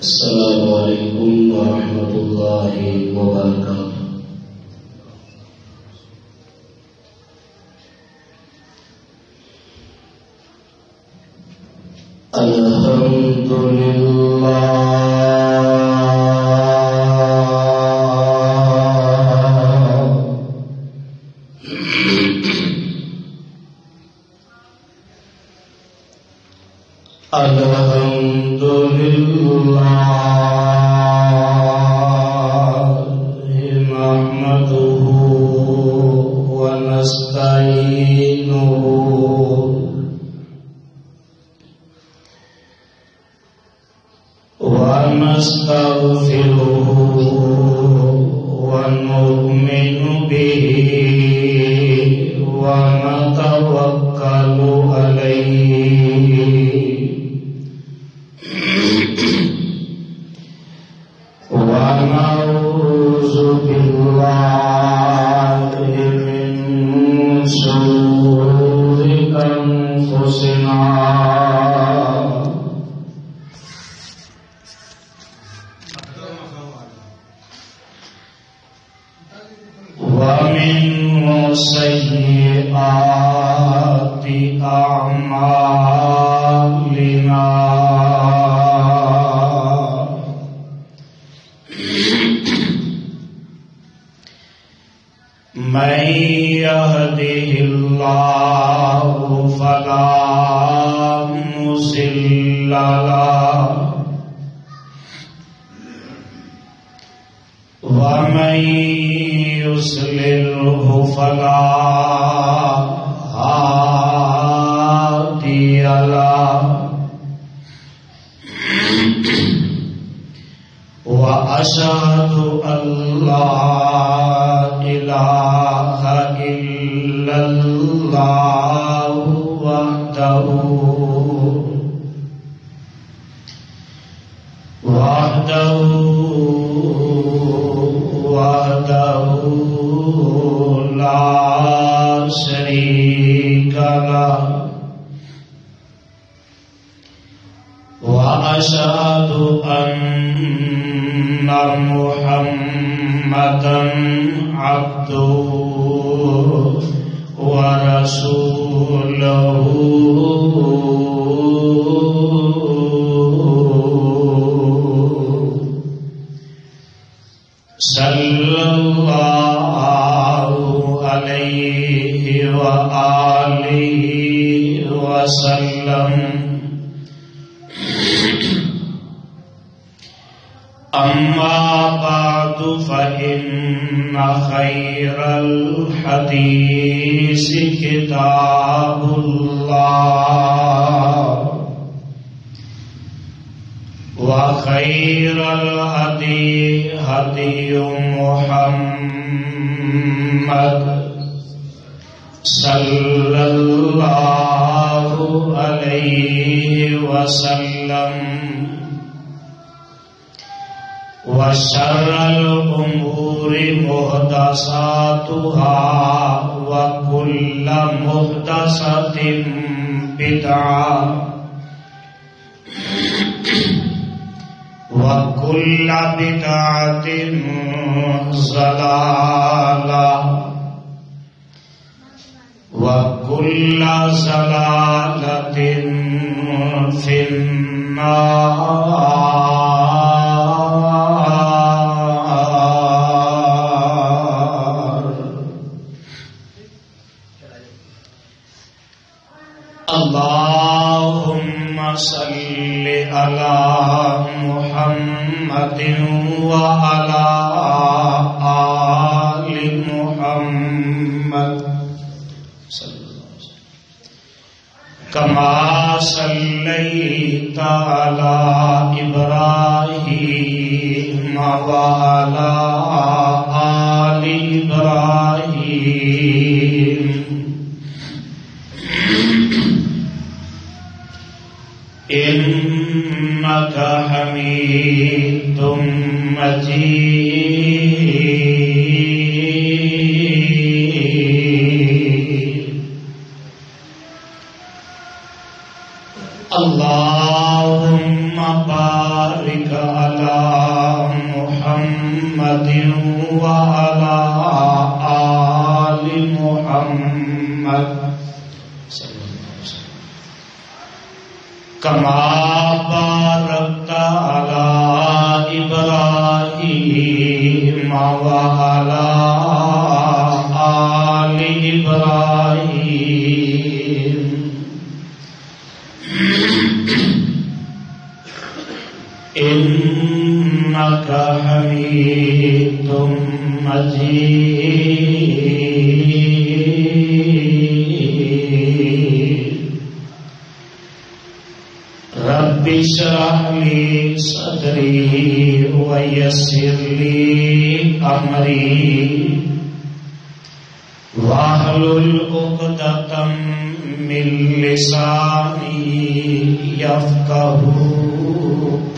السلام علیکم ورحمۃ اللہ وبرکاتہ۔ الحمد للہ الحمد للہ نحمده ونستعینه ونستغفره ونؤمن به ونتوکل علیہ ونعوذ باللہ من شرور انفسنا ومن سیئات اعمالنا من يهده الله فلا مضل له ومن يضلله فلا هادي له وأشهد أن لا إله إلا الله وحده لا شريك له وأشهد أن محمدا عبده ورسوله صلى الله عليه وآله وسلم أما بعد فإن خير الحديث كتاب الله وخير الهدي هدي محمد صلى الله عليه وسلم وشر الأمور محدثاتها وكل محدثة بدعة وكل بدعة ضلالة وكل ضلالة في النار۔ اللهم صل على محمد وعلى آل محمد كما صليت على إبراهيم وعلى آل إبراهيم إنك حميد مجيد۔ اللهم بارك على محمد وعلى آل محمد كما باركت على إبراهيم وعلى آل إبراهيم إنك حميد مجيد رب اشرح لي صدري ويسر لي أمري واحلل عقدة من لساني يفقهوا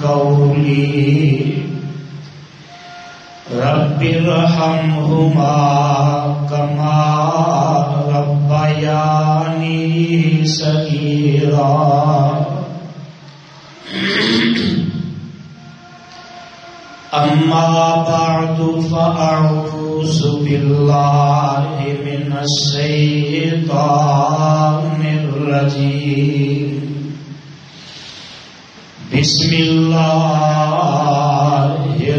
قولي رب ارحمهما كما ربياني صغيرا أما بعد فأعوذ بالله من الشيطان الرجيم بسم الله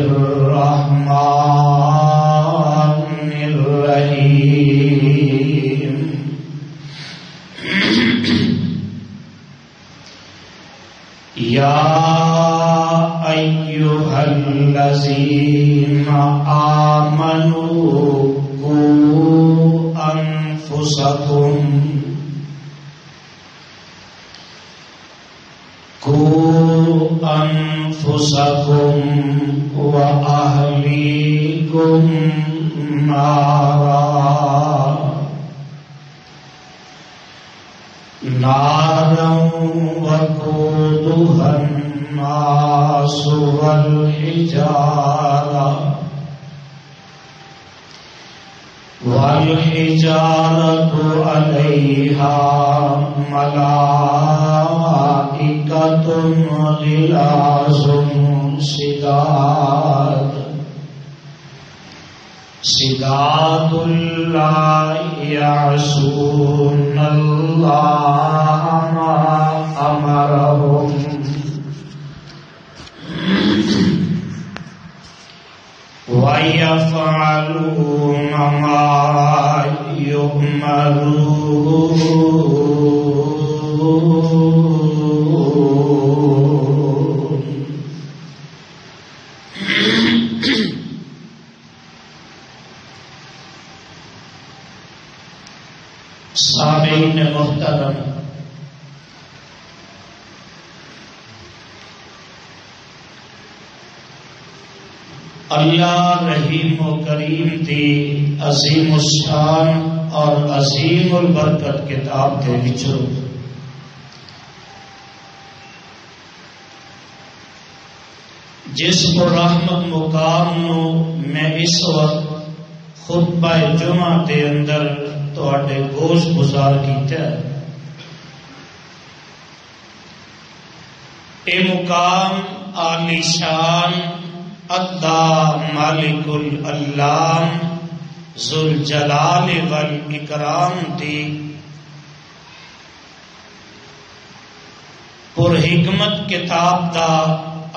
الرحمن الرحيم يا أيها الذين آمنوا قوا أنفسكم وأهليكم نارا وقودها الناس والحجارة عليها ملائكة غلاظ شداد لا يعصون الله ما أمرهم ويفعلون ما يؤمرون سامعین محترم، اللہ رحیم و کریم دی عظیم الشان اور عظیم البرکت کتاب دے وچوں جس کو رحمت مقام نو میں اس وقت خطبہ جمعہ دے اندر تواڈے گوش گزار کیتا ہے، اے مقام عالی شان ادا مالک العلام ذوالجلال والاکرام دی پر حکمت کتاب دا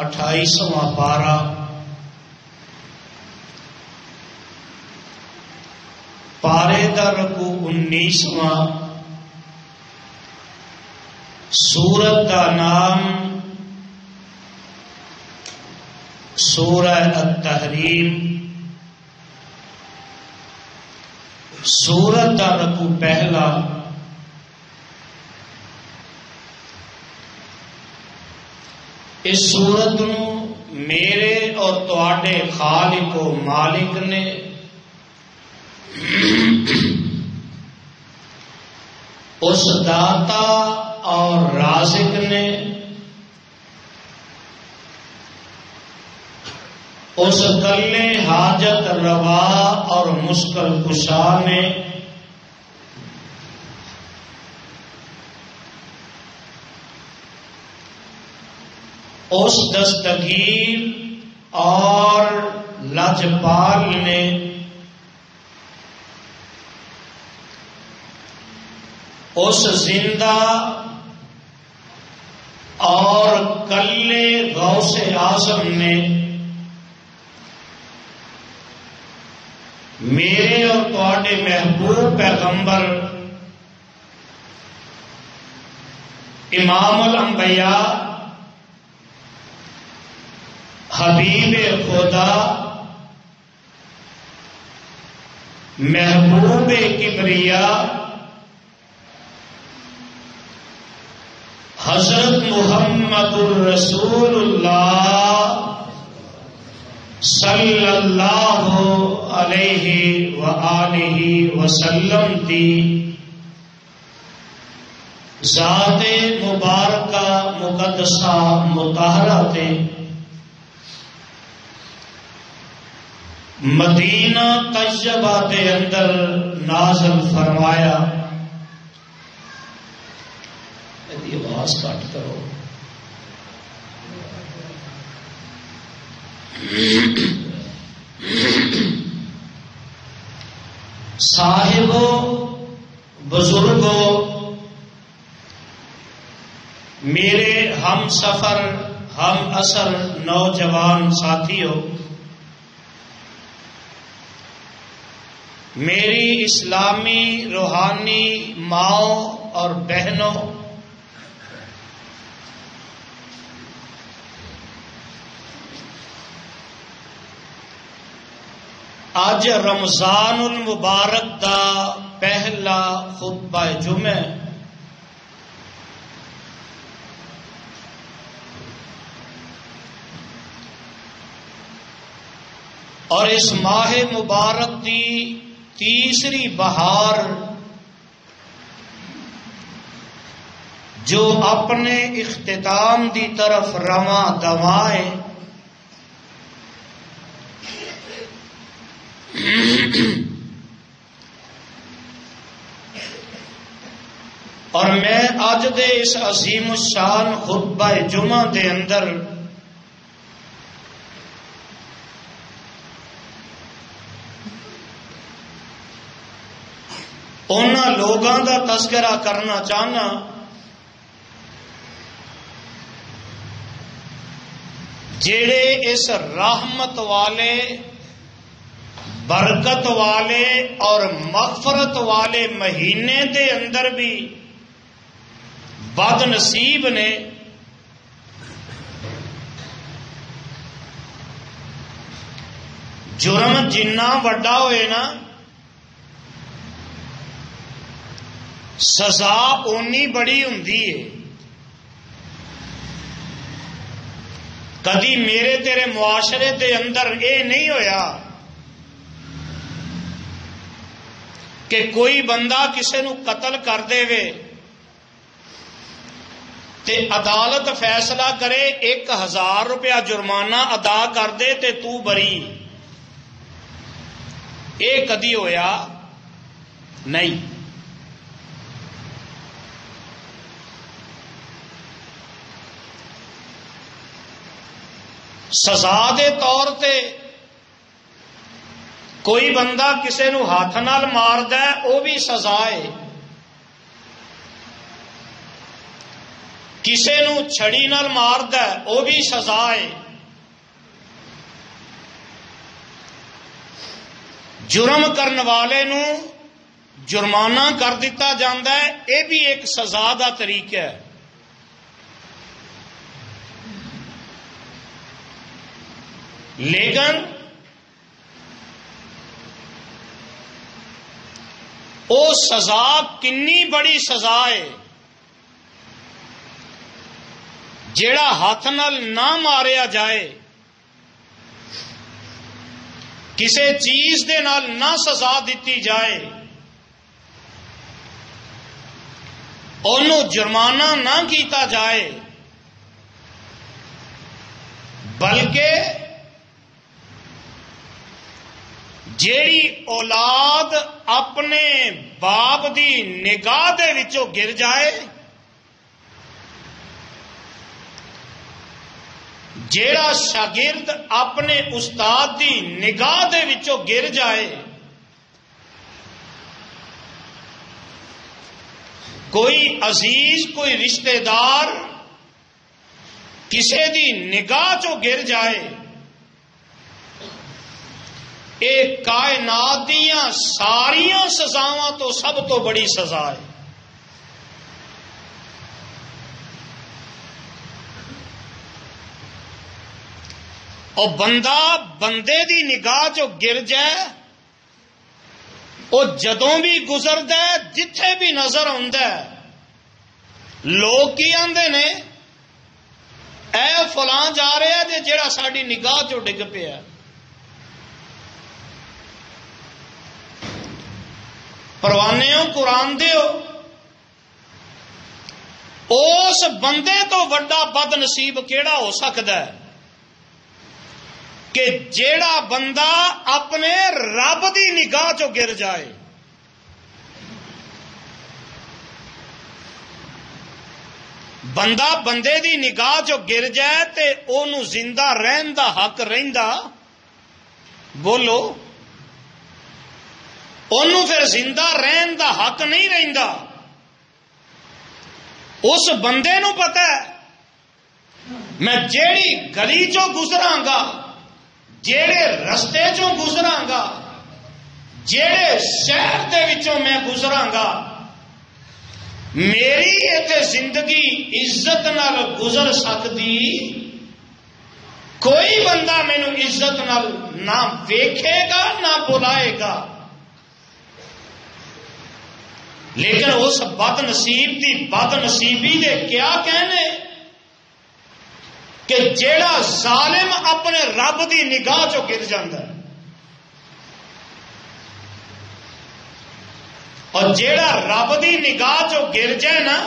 28واں پارہ پارے دا رکوع 19واں، سورت دا نام سورہ التحریم، سورت دا رکوع پہلا، اس سورت نو میرے اور تواڈے خالق و مالک نے اس داتا اور رازق نے اس کلے حاجت روا اور مشکل کشا نے اس دستگیر اور لجپال نے اس زندہ اور کلے غوث اعظم نے میرے اور تواڈے محبوب پیغمبر امام الانبیاء حبیب خدا محبوب کبریا حضرت محمد الرسول اللہ صلی اللہ علیہ وآلہ وسلم دی ذات مبارکہ مقدسہ مطہرہ تے مدینہ طیبہ دے اندر نازل فرمایا. آواز کٹ کرو. صاحبو بزرگو میرے ہم سفر ہم اثر نوجوان ساتھیوں، میری اسلامی روحانی ماؤں اور بہنوں، آج رمضان المبارک دا پہلا خطبہ جمعہ اور اس ماہ مبارک دی تیسری بہار جو اپنے اختتام دی طرف رواں دوائیں، اور میں اج دے اس عظیم الشان خطبہ جمعہ دے اندر انہاں لوگاں دا تذکرہ کرنا چاہنا جڑے اس رحمت والے، برکت والے اور مغفرت والے مہینے دے اندر بھی بد نصیب نے. جرم جنہ وڈا ہوئے نا سزا اونی بڑی ہوندی ہے. کدی میرے تیرے معاشرے دے اندر اے نہیں ہویا کہ کوئی بندہ کسے نو قتل کر دے وے تے عدالت فیصلہ کرے 1000 روپیہ جرمانہ ادا کر دے تے تو بری. اے کدی ہویا نہیں. سزا دے طور تے کوئی بندہ کسے نو ہاتھ نال مار دے او بھی سزا ہے، کسے نو چھڑی نال مار دے او بھی سزا ہے. جرم کرن والے نو جرمانہ کر دیتا جاندا ہے، اے بھی ایک سزا دا طریقہ ہے. لیکن او سزا کنی بڑی سزا ہے جیڑا ہاتھ نال نہ ماریا جائے، کسے چیز دے نال نہ سزا دیتی جائے، انہوں جرمانہ نہ کیتا جائے، بلکہ جیڑی اولاد اپنے باپ دی نگاہ دے وچوں گر جائے جیڑا شاگرد اپنے استاد دی نگاہ دے وچوں گر جائے، کوئی عزیز کوئی رشتہ دار کسے دی نگاہ چوں گر جائے، اے کائنات دیاں ساریاں سزاواں تو سب تو بڑی سزا ہے۔ اور بندہ بندے دی نگاہ چو گر جائے، وہ جدوں بھی گزردا ہے جتھے بھی نظر آندا ہے، لوگ کی آندے نے اے فلاں جا رہا ہے جیڑا ساڈی نگاہ چو ڈگ پیا۔ پروانے ہو قرآن دے ہو، اس بندے تو وڈا بد نصیب کیڑا ہو سکتا ہے کہ جیڑا بندہ اپنے رب دی نگاہ چو گر جائے۔ بندہ بندے دی نگاہ چو گر جائے تے اونوں زندہ رہن دا حق رہندا، بولو اونوں پھر زندہ رہن دا حق نہیں رہندا۔ اس بندے نو پتہ ہے میں جیڑی گلی چو گزراں گا، جیڑے رستے چوں گزراں گا، جیڑے شہر دے وچوں میں گزراں گا، میری ایتھے زندگی عزت نال گزر سکتی، کوئی بندہ مینوں عزت نال نہ ویکھے گا نہ بلائے گا، لیکن اس بد نصیب دی بد نصیبی دے کیا کہنے کہ جیڑا ظالم اپنے رب دی نگاہ چو گر جاندا ہے، اور جیڑا رب دی نگاہ چو گر جائے نا،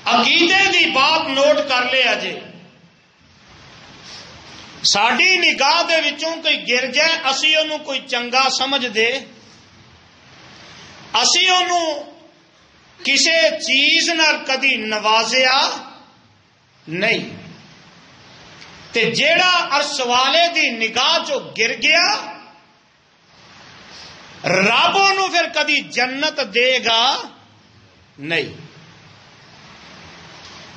عقیدے دی بات نوٹ کر لیا جے، ساڈی نگاہ دے وچوں کوئی گر جائے، اسی انہوں کوئی چنگا سمجھ دے، اسی انہوں کسے چیز نال کدی نوازیا نہیں، تے جیڑا عرش والے دی نگاہ چو گر گیا، رب انہوں پھر کدی جنت دے گا نہیں۔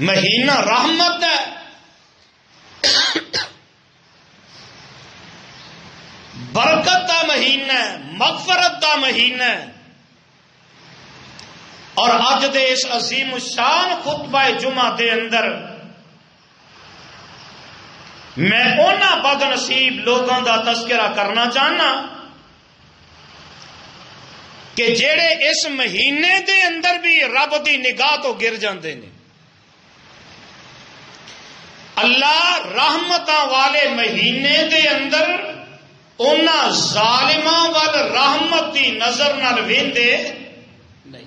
مہینہ رحمت ہے، برکت دا مہینہ ہے، مغفرت دا مہینہ ہے، اور اج دے اس عظیم الشان خطبہ جمعہ دے اندر میں اونا بد نصیب لوگوں دا تذکرہ کرنا چاہنا کہ جیڑے اس مہینے دے اندر بھی رب دی نگاہ تو گر جاندے نے۔ اللہ رحمتاں والے مہینے دے اندر اونا ظالماں وال رحمت دی نظر نال ویندے نہیں،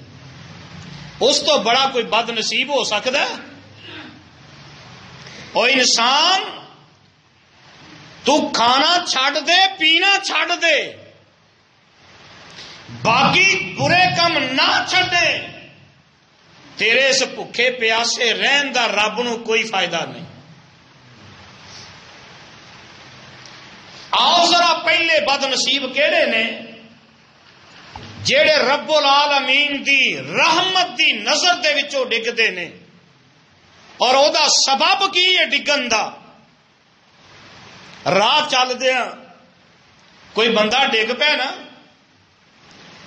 اس تو بڑا کوئی بد نصیب ہو سکتا ہے؟ اور انسان تو کھانا چھڈ دے، پینا چھڈ دے، باقی برے کم نہ چھڈے، تیرے اس بھکھے پیاسے رہن دا رب نو کوئی فائدہ نہیں۔ آؤ ذرا پہلے بد نصیب کیڑے نے؟ جیڑے رب العالمین دی رحمت دی نظر دے وچوں ڈگدے نے، اور او دا سبب کی ہے ڈگن دا؟ راہ چل دیا کوئی بندہ ڈگ پے نا،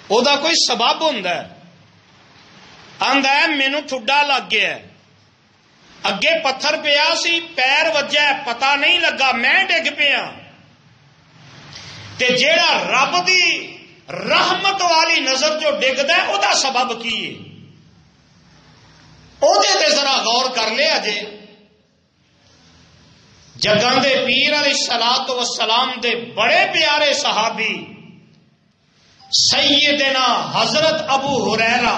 او دا کوئی سبب ہوندا ہے، آندا ہے مینوں ٹھڈا لگ گیا ہے، اگے پتھر پیا سی، پیر وجا پتہ نہیں لگا، میں ڈگ پیا۔ تے جیڑا رب دی رحمت والی نظر جو ڈگدا ہے او دا سبب کی ہے؟ او دے تے ذرا غور کر لیا جے۔ جگاں دے پیر علیہ الصلوۃ والسلام دے بڑے پیارے صحابی سیدنا حضرت ابو ہریرہ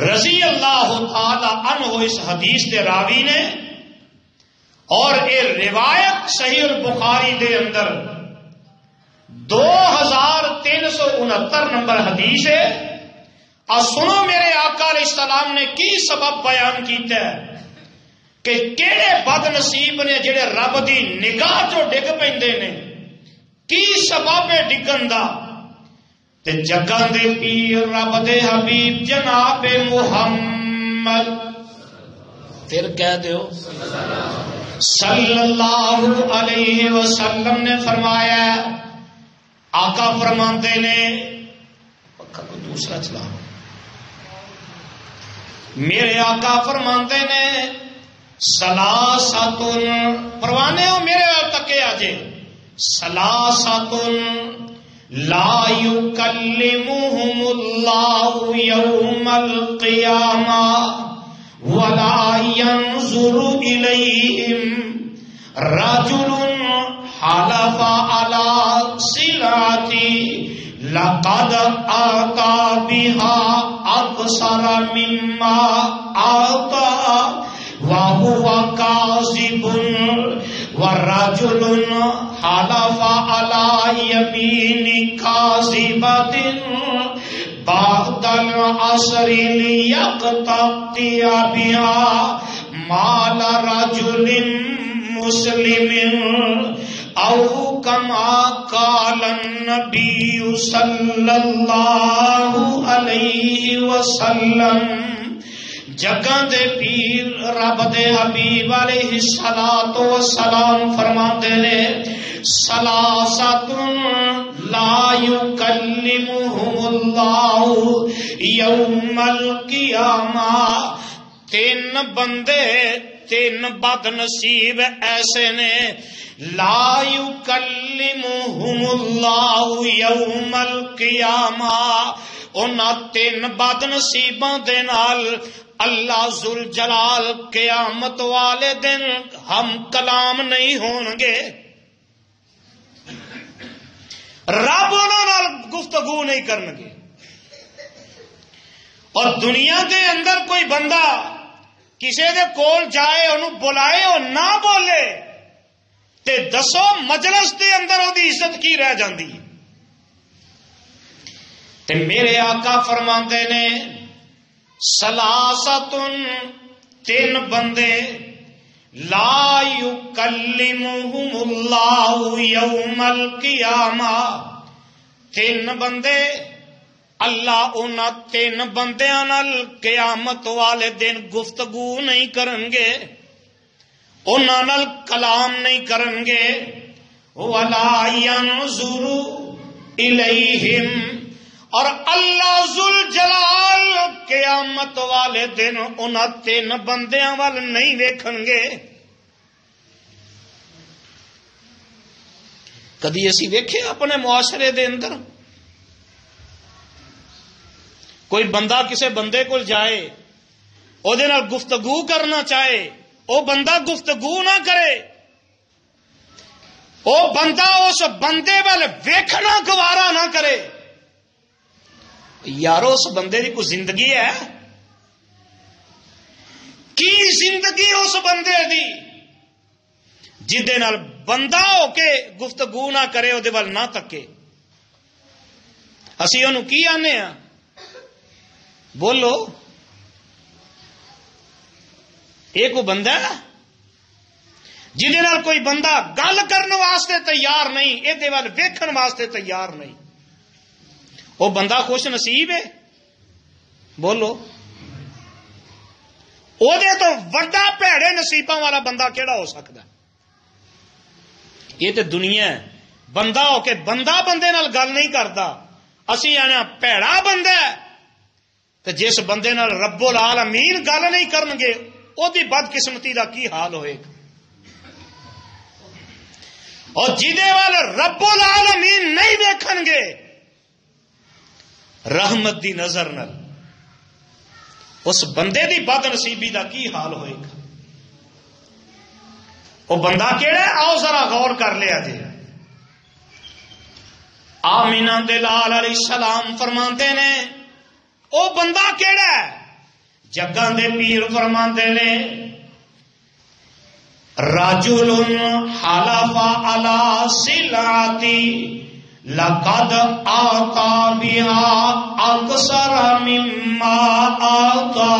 رضی اللہ تعالی عنہ اس حدیث دے راوی نے، اور یہ روایت صحیح البخاری دے اندر 2369 نمبر حدیث ہے۔ سنو میرے آقا علیہ السلام نے کی سبب بیان کیتا ہے کہ کیڑے بد نصیب نے جڑے رب دی نگاہ چوں ڈگ پیندے نے، کی سبب ہے ڈگن دا؟ تے جگاں دے پیر رب دے حبیب جناب محمد، پھر کہہ دیو صلی اللہ علیہ وسلم نے فرمایا، آقا فرماندے نے، پکا کوئی دوسرا چلا، میرے آقا فرماندے نے سلاساتن، پروانے ہو میرے تکے آجے، سلاساتن لا یکلمہم اللہ یوم القیامہ ولا ينظر إليهم رجل حلف على سلعة لقد آتى بها أكثر مما آتى وهو كاذب ورجل حلف على يمين كاذبة بعد العصر ليقطع بها مال رجل مسلم او كما قال النبي صلى الله عليه وسلم۔ جگہ دے پیر رب دے حبیب علیہ الصلوۃ والسلام فرماتے نے سلاسۃ لا یکلمہم اللہ یوم القیامہ، تین بندے تین بد نصیب ایسے نے لا یکلمہم اللہ یوم القیامہ، انہاں تین بد نصیباں دے نال اللہ ذوالجلال قیامت والے دن ہم کلام نہیں ہون گے، رب انہاں نال گفتگو نہیں کرن گے۔ اور دنیا دے اندر کوئی بندہ کسی دے کول جائے انہوں بلائے اور نہ بولے تے دسو مجلس دے اندر وہ دی عزت کی رہ جاندی۔ تے میرے آقا فرماندے نے سلاستن، تین بندے لا یکلمہم اللہ یوم القیامہ، تین بندے اللہ انہاں تین بندیاں نال قیامت والے دن گفتگو نہیں کرن گے، انہاں نال کلام نہیں کرن گے، ولا ينظر الیہم، اور اللہ ذوالجلال قیامت والے دن انہاں تین بندیاں وال نہیں ویکھن گے۔ کدی اسی ویکھے اپنے معاشرے دے اندر کوئی بندہ کسے بندے کول جائے او دے نال گفتگو کرنا چاہے، او بندہ گفتگو نہ کرے، او بندہ اس بندے وال ویکھنا گوارا نہ کرے؟ یارو اس بندے دی کوئی زندگی ہے؟ کی زندگی اس بندے دی جدے نال بندہ ہو کے گفتگو نہ کرے، او دے وال نہ تکے؟ اسی انہوں کی آنے ہاں؟ بولو، ایک وہ بندہ ہے جدے نال کوئی بندہ گل کرنے واسطے تیار نہیں، اے دے وال ویکھن واسطے تیار نہیں، وہ بندہ خوش نصیب ہے؟ بولو، او دے تو وڈا پیڑے نصیباں والا بندہ کیڑا ہو سکتا ہے؟ یہ تے دنیا ہے، بندہ ہو کے بندہ بندے نال گل نہیں کرتا، اسی آنے پیڑا بندہ ہے، تو جس بندے نال رب العالمین گل نہیں کرن گے او دی بد قسمتی دا کی حال ہوئے گا؟ اور جدے وال رب العالمین نہیں ویکھن گے رحمت دی نظر نال، اس بندے دی بد نصیبی دا کی حال ہوئے گا؟ وہ بندہ کیڑا ہے؟ آؤ ذرا غور کر لیا جی۔ آمینہ دے لال علیہ السلام فرماندے نے او بندہ کیڑا ہے؟ جگاں دے پیر فرماندے نے رجل حلف علی سلعتی لقد آتا بها اکثر مما آتا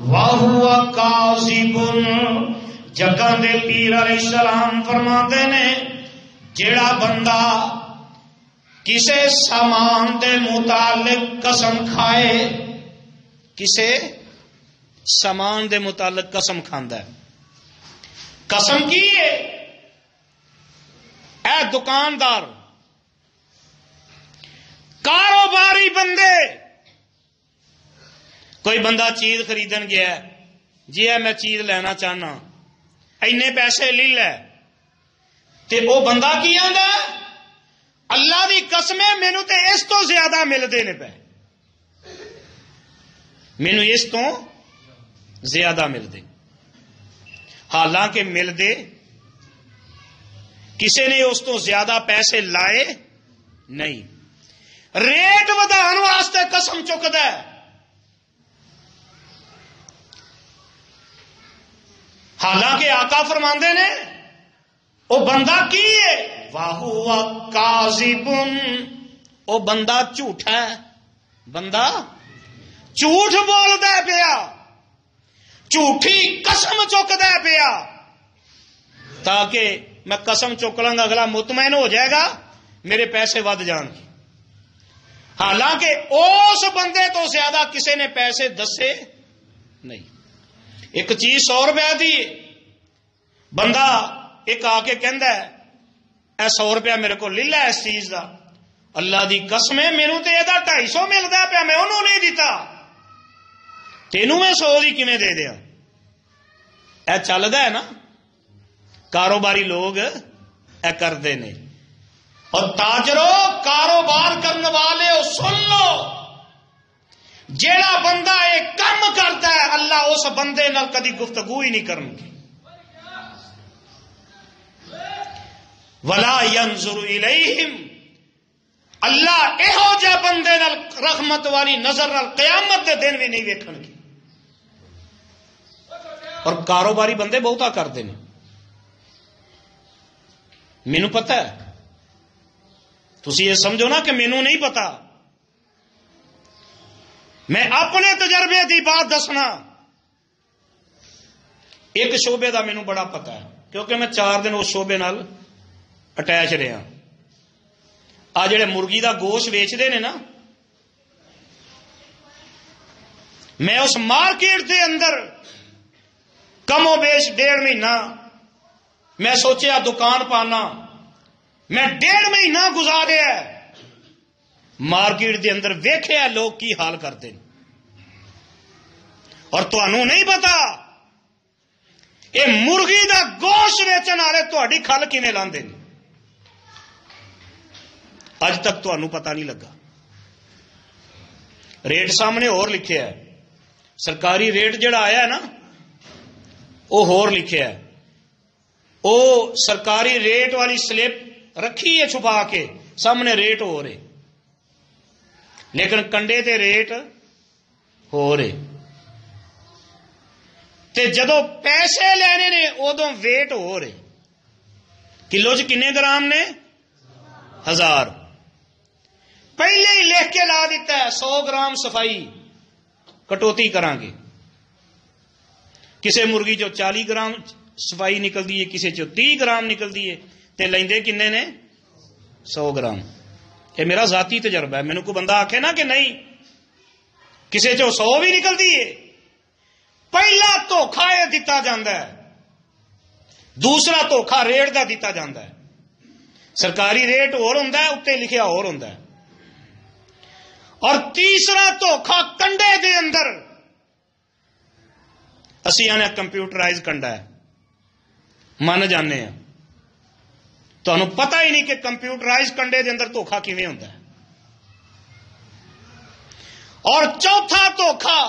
وہو کاذب. جگہ دے پیر علیہ السلام فرماتے نے جیڑا بندہ کسے سامان دے متعلق قسم کھائے، کسے سامان دے متعلق قسم کھاندا ہے، قسم کی ہے اے دکاندار، کاروباری بندے، کوئی بندہ چیز خریدن گیا ہے، جی ہے میں چیز لینا چاہنا، اینے پیسے لے لے، تے وہ بندہ کی آندا ہے اللہ دی قسم ہے مینوں تے اس تو زیادہ ملدے نے پے، مینوں اس تو زیادہ ملدے، حالانکہ ملدے کسی نے اس تو زیادہ پیسے لائے نہیں، ریٹ ودھان واسطے قسم چکدا ہے، حالانکہ آقا فرماندے نے او بندہ کی ہے واہو کاذب، او بندہ جھوٹا ہے، بندہ جھوٹ بولدا پیا، جھوٹی قسم چکدا پیا، تاکہ میں قسم چک لاں گا اگلا مطمئن ہو جائے گا میرے پیسے ود جان گے، حالانکہ اس بندے تو زیادہ کسی نے پیسے دسے نہیں۔ ایک چیز 100 روپے دی، بندہ ایک آ کے کہندا ہے اے 100 روپیہ میرے کو لے لے اس چیز دا، اللہ دی قسم ہے مینوں تے ایدا 250 ملدا پیا، میں انہوں نہیں دیتا، تینوں میں 100 دی کیویں دے دیا؟ اے چلدا ہے نا، کاروباری لوگ اے کردے نے۔ اور تاجرو، کاروبار کرنے والے ہو سن لو، جیڑا بندہ ایک کم کرتا ہے اللہ اس بندے نال کدی گفتگو ہی نہیں کرنگی۔ ولا ينظر الیہم، اللہ ایہو جے بندے نال رحمت والی نظر نال قیامت دے دن بھی نہیں ویکھن گی۔ اور کاروباری بندے بہتا کرتے ہیں، مینوں پتہ ہے، تسی یہ سمجھو نا کہ مینوں نہیں پتا، میں اپنے تجربے دی بات دسنا۔ ایک شعبے دا مینوں بڑا پتا ہے کیونکہ میں 4 دن اس شعبے نال اٹیچ رہا۔ آ جڑے مرغی دا گوشت ویچتے نے نا، میں اس مارکیٹ دے اندر کم و بیش 1.5 مہینہ میں سوچیا دکان پانا، میں 1.5 مہینہ گزاریا مارکیٹ دے اندر، ویکھیا لوگ کی حال کرتے ہیں، اور تانوں نہیں پتا یہ مرغی دا گوشت ویچن والے تہاڈی کھل کیویں لاندے نے، اج تک تانوں پتا نہیں لگا۔ ریٹ سامنے اور لکھیا ہے، سرکاری ریٹ جڑا آیا ہے نا وہ ہور لکھیا ہے، وہ سرکاری ریٹ والی سلپ رکھی ہے چھپا کے، سامنے ریٹ ہو رہے، لیکن کنڈے تے ریٹ ہو رہے، تے جدو پیسے لینے نے ادو ویٹ ہو رہے، کلو چ کنے گرام نے 1000، پہلے ہی لکھ کے لا دیتا ہے 100 گرام صفائی کٹوتی کران گے، کسے مرغی جو 40 گرام صفائی نکلتی ہے، کسی چو 30 گرام نکلتی ہے، تے لیندے کنے نے 100 گرام۔ یہ میرا ذاتی تجربہ ہے، مینوں کوئی بندہ آکھے نا کہ نہیں کسی چو 100 بھی نکلتی ہے، پہلا دھوکھا یہ دیتا جاندہ ہے، دوسرا دھوکھا ریٹ دا دیتا جاندہ ہے، سرکاری ریٹ اور ہوندا ہے، اتنے لکھیا اور ہوندا ہے، اور تیسرا دھوکھا کنڈے دے اندر، اسی آنے کمپیوٹرائز کنڈا ہے، من جانے ہیں، تو انہوں پتہ ہی نہیں کہ کمپیوٹرائز کنڈے دے اندر دھوکھا کیویں ہوندا ہے۔ اور چوتھا دھوکھا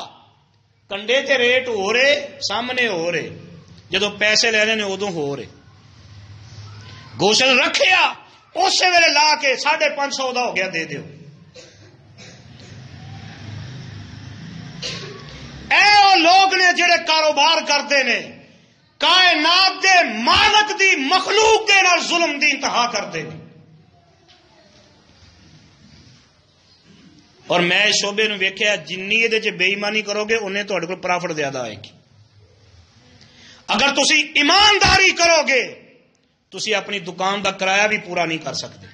کنڈے تے ریٹ ہو رہے، سامنے ہو رہے، جدو پیسے لینے نے ادو ہو رہے، گوشت رکھیا اسی ویلے لا کے 550 دا ہو گیا دے دیو۔ اے او لوگ نے جڑے کاروبار کرتے نے، کائنات دے مالک دی مخلوق دے نال ظلم دی انتہا کرتے ہیں، اور میں اس شعبے نو ویکھیا جنی یہ بے ایمانی کرو گے انہیں تہاڈے کول پرافٹ زیادہ آئے گی. اگر تسی ایمانداری کرو گے تسی اپنی دکان دا کرایہ بھی پورا نہیں کر سکتے.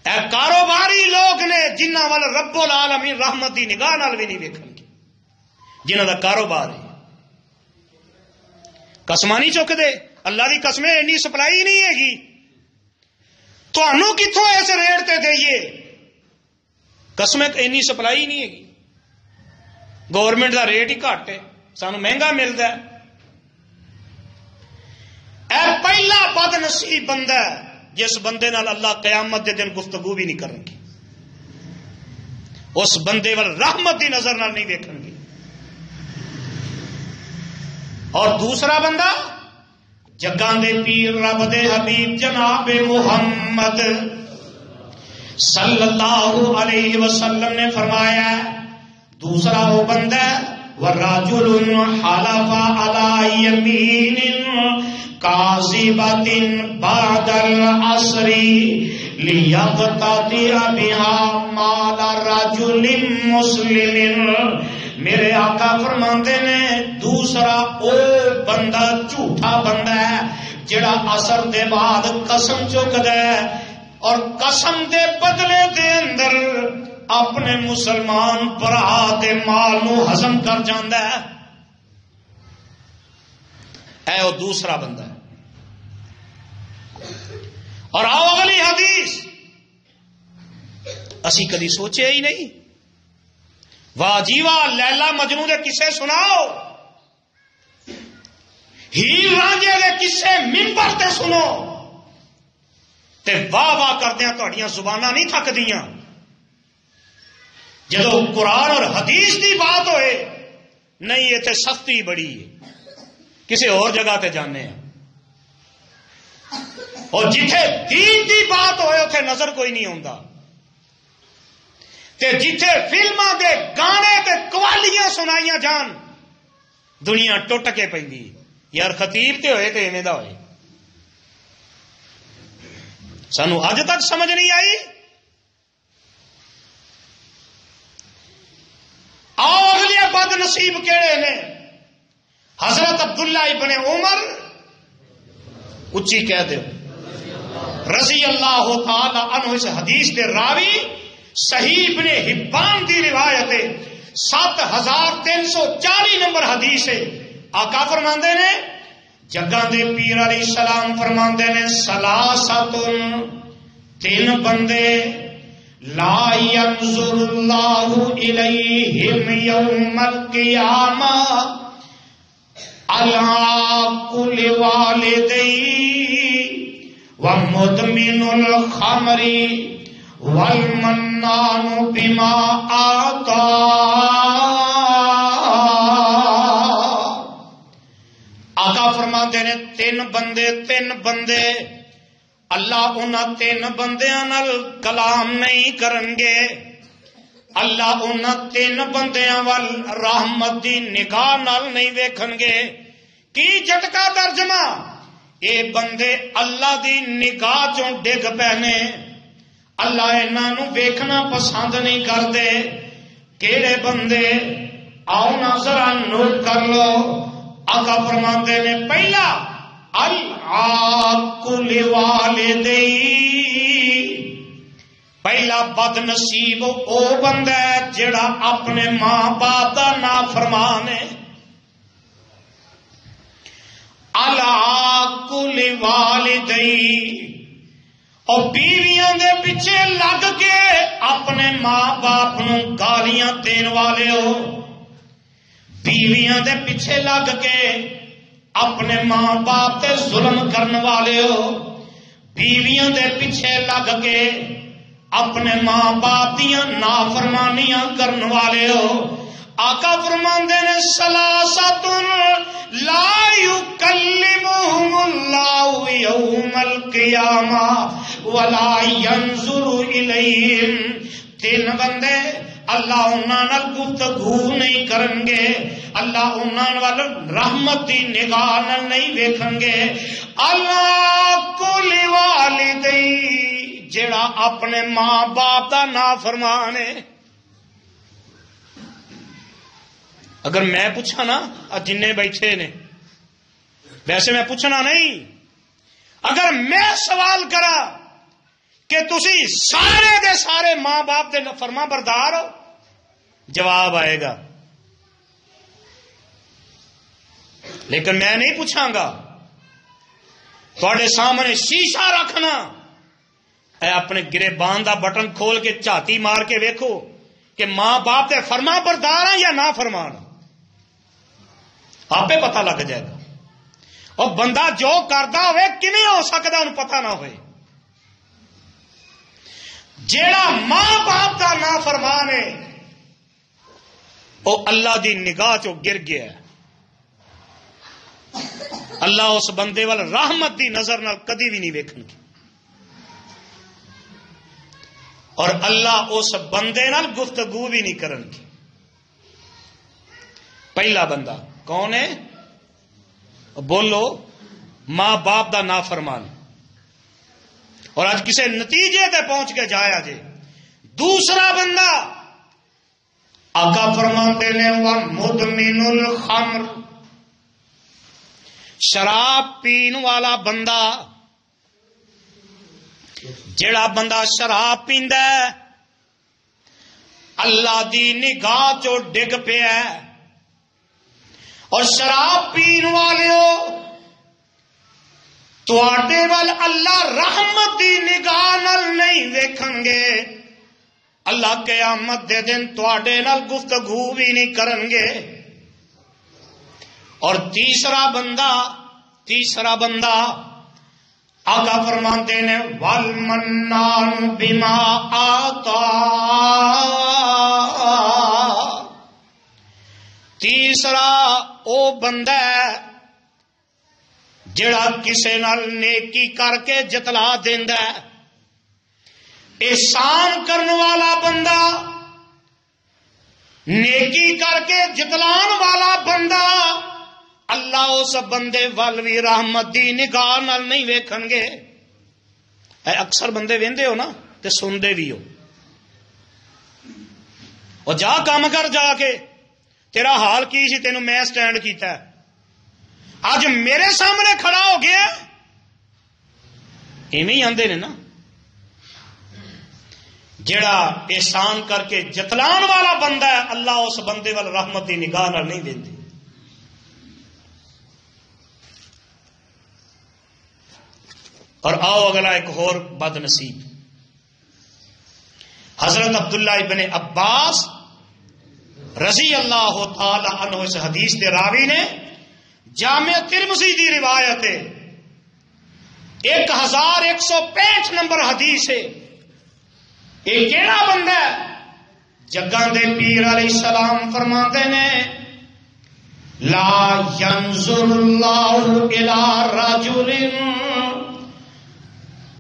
اے کاروباری لوگ نے جنہاں وال رب العالمین رحمت دی نگاہ نال بھی نہیں ویکھن گے، جنہاں دا کاروبار ہے. قسماں نہیں چکدے، اللہ دی قسمیں اینی سپلائی نہیں ہے گی، تھانوں کتوں اس ریٹ تے دئیے؟ قسمیں اینی سپلائی نہیں ہے گی، گورنمنٹ دا ریٹ ہی گھٹ ہے، سانوں مہنگا ملتا ہے. اے پہلا بد نصیب بندہ ہے جس بندے نال اللہ قیامت دے دن گفتگو بھی نہیں کرن گے، اس بندے وال رحمت دی نظر نال نہیں ویکھن گے. اور دوسرا بندہ جگاں دے پیر رب دے حبیب جناب محمد صلی اللہ علیہ وسلم نے فرمایا دوسرا وہ بندہ وَرَجُلٌ حَلَفَ عَلَى يَمِينٍ كَاذِبَةٍ بَعْدَ الْعَصْرِ لِيَقْتَطِعَ بِهَا مَالَ رَجُلٍ مُسْلِمٍ. میرے آقا فرماندے نے دوسرا او بندہ جھوٹا بندہ ہے جڑا عصر دے بعد قسم چکدا ہے اور قسم دے بدلے دے اندر اپنے مسلمان برا دے مال نو ہضم کر جاندا ہے. اے او دوسرا بندہ ہے. اور آؤ اگلی حدیث اسی کدی سوچے ہی نہیں. واہ جی واہ، لیلا مجنو دے کسے سناؤ، ہیر رانجے دے کسے منبر تے سنو تے واہ واہ کردیاں تہاڈیاں زباناں نہیں تھکدیاں. جدو قرآن اور حدیث دی بات ہوئے نہیں یہ تے سختی بڑی ہے، کسی اور جگہ تے جانے ہیں. اور جتھے دین دی بات ہوئے اتنے نظر کوئی نہیں ہوندا، تے جتھے فلماں دے گانے تے قوالیاں سنائیاں جان دنیا ٹوٹ کے پیندی. یار خطیب تے ہوئے تے ایویں دا ہوئے. سانو اج تک سمجھ نہیں آئی. آؤ اگلے بد نصیب کیڑے نے؟ حضرت عبداللہ ابن عمر، اچھی کہہ دو، رضی اللہ تعالی عنہ. اس حدیث دے راوی صحیح ابن حبان دی روایت ہے، 7340 نمبر حدیث ہے. آقا فرماندے نے جگاں دے پیر علیہ السلام فرماندے نے سلاسۃ، تین بندے لا ينظر اللہ الیہم یوم القیامہ علی کل والدی ومدمن الخمر والمنان بما آتا. آقا فرماتے نے تین بندے اللہ انہاں تین بندیاں نال کلام نہیں کرن گے، اللہ انہاں تین بندیاں وال رحمت دی نگاہ نال نہیں ویکھن گے. کی جھٹکا ترجمہ؟ اے بندے اللہ دی نگاہ چوں ڈگ پینے، اللہ انہاں نو ویکھنا پسند نہیں کرتے. کیڑے بندے؟ آؤ نا ذرا نوٹ کر لو. آقا فرماتے نے پہلا العاق لوالدی، پہلا بد نصیب او بندہ ہے جڑا اپنے ماں باپ دا نافرمان ہے. العاق لوالدی، اور بیویاں دے پیچھے لگ کے اپنے ماں باپ نو گالیاں دین والے ہو، بیویاں دے پیچھے لگ کے اپنے ماں باپ تے ظلم کرن والے ہو، بیویاں دے پیچھے لگ کے اپنے ماں باپ دیاں نافرمانیاں کرن والے ہو. آقا فرماندے نے سلاسۃ لا یکلمہم اللہ یوم القیامہ ولا ینظر الیہم. تین بندے اللہ انہاں نال گفتگو نہیں کرن گے، اللہ انہاں وال رحمت دی نگاہ نال نہیں ویکھن گے. اللہ کل والدی، جیڑا اپنے ماں باپ دا نافرمان ہے. اگر میں پوچھا نا جن بیٹھے نے، ویسے میں پوچھنا نہیں، اگر میں سوال کرا کہ تسی سارے دے سارے ماں باپ دے فرما بردار ہو، جواب آئے گا. لیکن میں نہیں پوچھاں گا. تھوڑے سامنے شیشہ رکھنا، اے اپنے گریبان دا بٹن کھول کے جھاتی مار کے ویکھو کہ ماں باپ دے فرما بردار ہیں یا نہ فرمان. آپ پتہ لگ جائے گا. اور بندہ جو کردا ہوئے کیویں ہو سکتا انہوں پتہ نہ ہوئے. جیڑا ماں باپ دا نافرمان ہے وہ اللہ دی نگاہ چو گر گیا ہے. اللہ اس بندے وال رحمت دی نظر نال کدی بھی نہیں ویکھن گے، اور اللہ اس بندے نال گفتگو بھی نہیں کرن گے. پہلا بندہ کون ہے؟ بولو، ماں باپ دا نافرمان. اور آج کسے نتیجے تے پہنچ کے جایا جے. دوسرا بندہ آقا فرماتے نے وَمُدْمِنُ الْخَمْرِ، شراب پین والا بندہ. جڑا بندہ شراب پیندا ہے اللہ دی نگاہ چو ڈگ پیا ہے. اور شراب پین والےو تواڈے وال اللہ رحمت دی نگاہ نال نہیں ویکھن گے. اللہ قیامت دے دن تواڈے نال گفتگو بھی نہیں کرن گے. اور تیسرا بندہ آقا فرماتے ہیں وَالْمَنَّانُ بِمَا آتَا، تیسرا او بندہ ہے جڑا کسے نال نیکی کر کے جتلا دیندا ہے. احسان کرن والا بندہ، نیکی کر کے جتلان والا بندہ، اللہ اس بندے وال بھی رحمت دی نگاہ نال نہیں ویکھن گے. اے اکثر بندے ویندے ہو نا تے سندے بھی ہو. اور جا کام کر جا کے، تیرا حال کی سی تینوں میں سٹینڈ کیتا ہے، اج میرے سامنے کھڑا ہو گیا. ایویں ہی آندے نے نا. جڑا احسان کر کے جتلان والا بندہ ہے اللہ اس بندے وال رحمت دی نگاہ نال نہیں ویندے. اور آؤ اگلا ایک اور بد نصیب. حضرت عبداللہ ابن عباس رضی اللہ تعالی عنہ اس حدیث کے راوی نے، جامع ترمذی دی روایت ہے، 1165 نمبر حدیث ہے. یہ کیڑا بندہ ہے؟ جگاں دے پیر علیہ السلام فرماتے نے لا ينظر اللہ الى رجل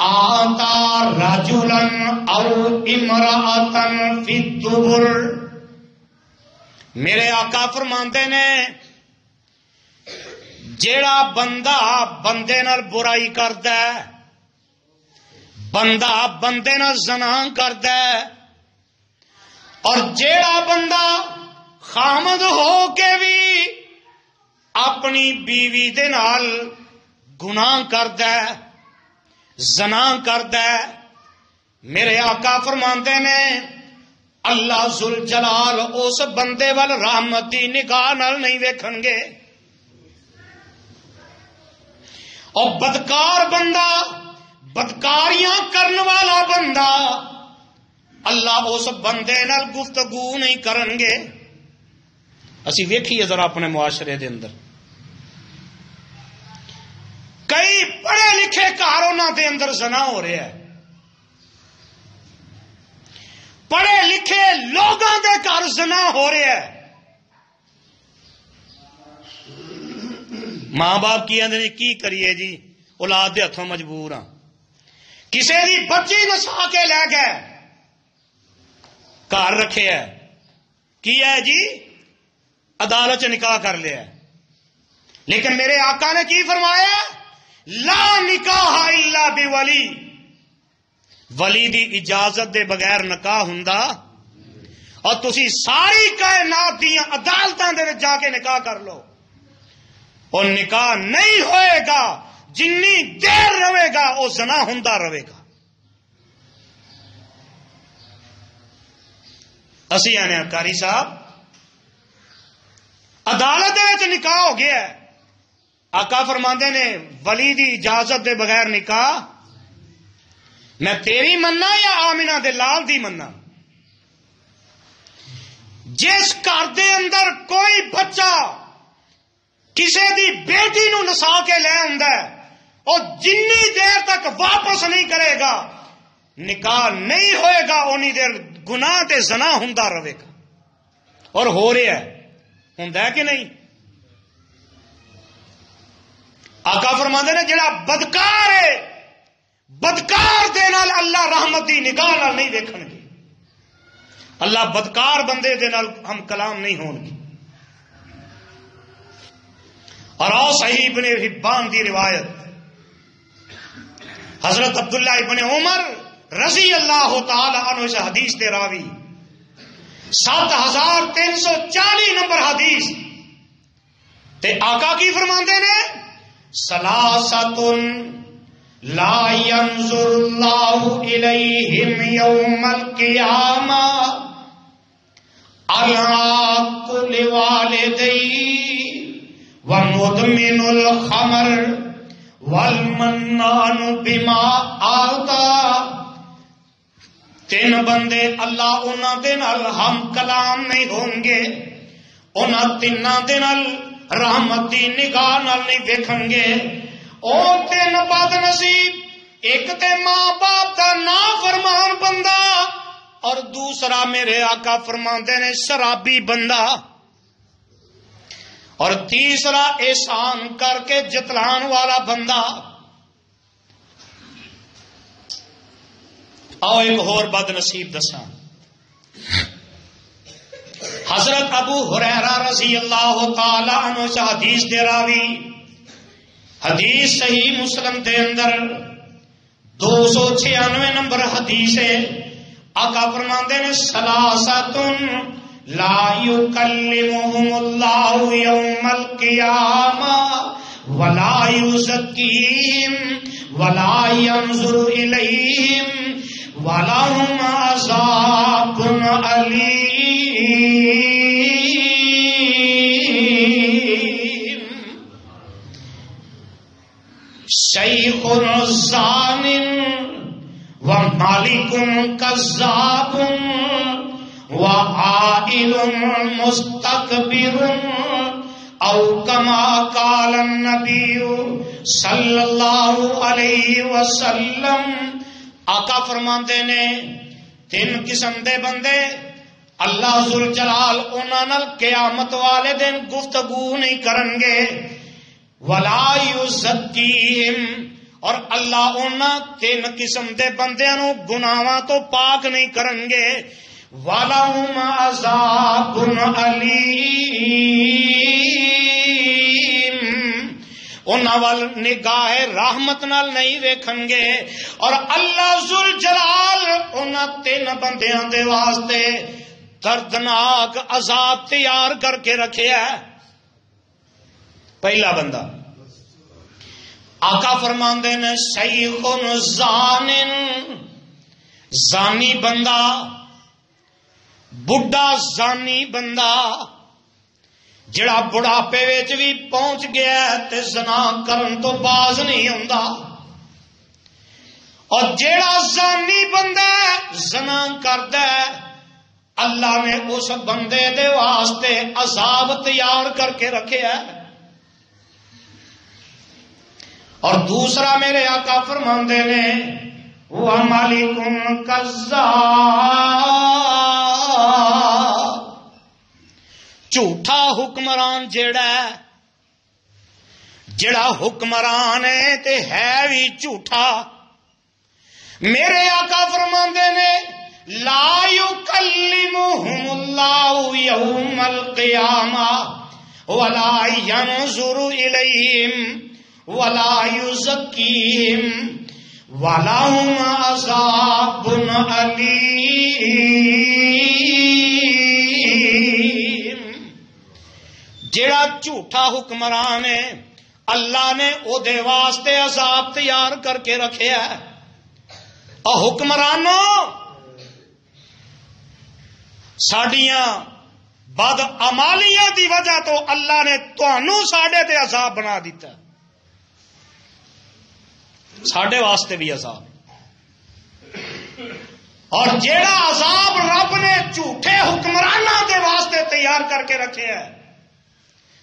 آتا رجلا او امرأة فی الدبر. میرے آقا فرماندے نے جیڑا بندہ بندے نال برائی کردا ہے، بندہ بندے نال زنا کردا ہے، اور جیڑا بندہ خامد ہو کے بھی اپنی بیوی دے نال گناہ کردا ہے، زنا کردا ہے، میرے آقا فرماندے نے اللہ ذل جلال اس بندے وال رحمت دی نگاہ نال نہیں ویکھن گے. اور بدکار بندہ، بدکاریاں کرن والا بندہ، اللہ اس بندے نال گفتگو نہیں کرن گے. اسی ویکھیے ذرا اپنے معاشرے دے اندر کئی پڑھے لکھے کاروناں دے اندر زنا ہو رہا ہے. پڑھے لکھے لوگاں دے گھر زنا ہو رہا ہے. ماں باپ کی آندے نے کی کریے جی، اولاد دے ہتھوں مجبور ہاں. کسے دی بچی نسا کے لے گئے، گھر رکھے ہے، کی ہے جی عدالت نکاح کر لیا. لیکن میرے آقا نے کی فرمایا لا نکاح الا بولی، ولی دی اجازت دے بغیر نکاح ہوندا اور تسی ساری کائنات دیاں عدالتاں دے وچ جا کے نکاح کر لو اور نکاح نہیں ہوئے گا جنی دیر رہے گا وہ زنا ہوندا رہے گا. اسی آنے قاری صاحب عدالت دے وچ نکاح ہو گیا ہے. آقا فرماندے نے ولی دی اجازت دے بغیر نکاح میں تیری مننا یا آمنہ دے لال دی مننا. جس گھر دے اندر کوئی بچہ کسی دی بیٹی نو نسا کے لے آندا ہے اور جنی دیر تک واپس نہیں کرے گا نکاح نہیں ہوئے گا اونی دیر گناہ تے زنا ہوندا رہے گا. اور ہو رہا ہے ہوندا ہے کہ نہیں؟ آقا فرماندے نے جڑا بدکار ہے بدکار دے نال اللہ رحمت دی نگاہ نال نہیں دیکھن گے. اللہ بدکار بندے دے نال ہم کلام نہیں ہون گے. اور او صحیح ابن حبان دی روایت حضرت عبداللہ ابن عمر رضی اللہ تعالی عنہ سے حدیث دے راوی 7340 نمبر حدیث تے آقا کی فرماندے نے ثلاثۃ لا ينظر اللہ الیہم یوم القیامہ العاق لوالدیہ ومدمن الخمر والمنان بما آتا. 3 بندے اللہ انہاں دے نال ہم کلام نہیں ہوں گے انہاں 3 دے نال رحمت دی نگاہ نال نہیں ویکھن گے. او 3 بد نصیب ایک تے ماں باپ دا نافرمان بندہ اور دوسرا میرے آقا فرماندے نے شرابی بندہ اور تیسرا احسان کر کے جتلان والا بندہ. آؤ ایک اور بد نصیب دساں. حضرت ابو ہریرہ رضی اللہ تعالی عنہ سے حدیث دے راوی حدیث صحیح مسلم دے اندر 296 نمبر حدیث ہے. آقا فرماندے نے ثلاثۃ لا يكلمهم الله يوم القيامة ولا يزكيهم ولا ينظر إليهم ولهم عذاب أليم. شيخ زان ومالك كذاب وعائل مستكبر او كما قال النبي صلی اللہ علیہ وسلم. آقا فرماندے نے 3 قسم دے بندے اللہ ذوالجلال انہاں نال قیامت والے دن گفتگو نہیں کرن گے. ولا یزکیہم اور اللہ انہاں 3 قسم دے بندیاں نو گناہاں تو پاک نہیں کرن گے. وَلَهُمْ عَذَابٌ أَلِيمٌ انہاں وال نگاہ رحمت نال نہیں ویکھن گے. اور اللہ ذوالجلال انہاں 3 بندیاں دے واسطے دردناک عذاب تیار کر کے رکھے ہے. پہلا بندہ آقا فرماندے نے شیخ زان زانی بندہ بڑھا زانی بندہ جڑا بڑھاپے وچ بھی پہنچ گیا تے زنا کرن تو باز نہیں ہوندا. اور جڑا زانی بندہ زنا کردا ہے اللہ نے اس بندے دے واسطے عذاب تیار کر کے رکھے ہے. اور دوسرا میرے آقا فرماندے نے وہ مالکم کذاب جھوٹا حکمران جڑا حکمران ہے تے ہے بھی جھوٹا. میرے آقا فرماندے نے لا یکلمہم اللہ یوم القیامہ ولا ینظر الیہم ولا یزکیہم وَلَهُمْ عَذَابٌ أَلِيمٌ۔ جڑا جھوٹا حکمران ہے اللہ نے او دے واسطے عذاب تیار کر کے رکھے ہے۔ اور حکمرانوں ساڈیاں بد عمالیاں دی وجہ تو اللہ نے تانوں ساڈے تے عذاب بنا دیتا، ساڈے واسطے بھی عذاب۔ اور جیڑا عذاب رب نے جھوٹے حکمرانوں دے واسطے تیار کر کے رکھے ہے،